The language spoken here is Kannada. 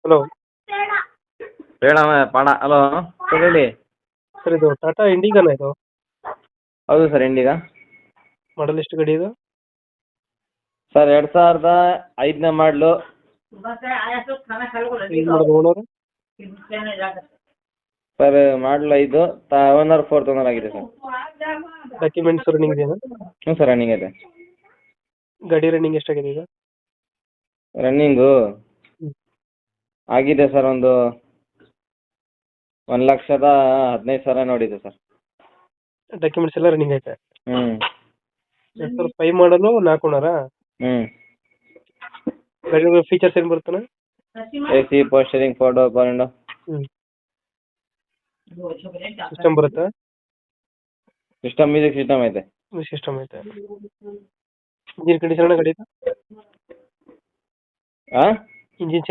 ಹಲೋ ಬೇಡ ಪಾಡ ಹಲೋ ಸರ್ ಹೇಳಿ. ಸರ್ ಇದು ಟಾಟಾ ಇಂಡಿಗಾನ ಇದು? ಹೌದು ಸರ್ ಇಂಡಿಗಾ. ಮಾಡಲ್ ಎಷ್ಟು ಗಾಡಿ ಇದು? ಸರ್ 2005ನೇ ಮಾಡಲು. ಯೂಸ್ ಮಾಡೋದು owner? Sir model 5 owner 4th owner ಆಗಿದೆ ಸರ್. ಡಾಕ್ಯುಮೆಂಟ್ಸ್ ರನ್ನಿಂಗ್ ಇದೆಯಾ? ಹ್ಞೂ ಸರ್ ರನ್ನಿಂಗ್ ಇದೆ. ಗಾಡಿ ರನ್ನಿಂಗ್ ಎಷ್ಟಾಗಿದೆ ಈಗ? ರನ್ನಿಂಗು ಆಗಿದೆ ಸರ್ ಒಂದು 1,15,000 ನೋಡಿದೆ ಸರ್. ಡಾಕ್ಯುಮೆಂಟ್ಸ್ ಎಲ್ಲ ರನ್ನಿಂಗ್ ಐತೆ? ಹ್ಞೂ 2005 ಮಾಡಲು 4 ಓನರಾ? ಹ್ಞೂ ಗಾಡಿ ಫೀಚರ್ಸ್ ಏನು ಬರ್ತಾನೆ? AC ಪೋಸ್ಟರಿಂಗ್ ಫೋಟೋ ಪೌಂಡು ಸಿಸ್ಟಮ್ ಬರುತ್ತಾ? ಸಿಸ್ಟಮ್ ಮ್ಯೂಸಿಕ್ ಸಿಸ್ಟಮ್ ಐತೆ. ಸಿಸ್ಟಮ್ ಐತೆ. ಇಂಜಿನ್ ಕಂಡೀಷನ್ ಗಾಡಿ? ಹಾಂ ಇಂಜಿನ್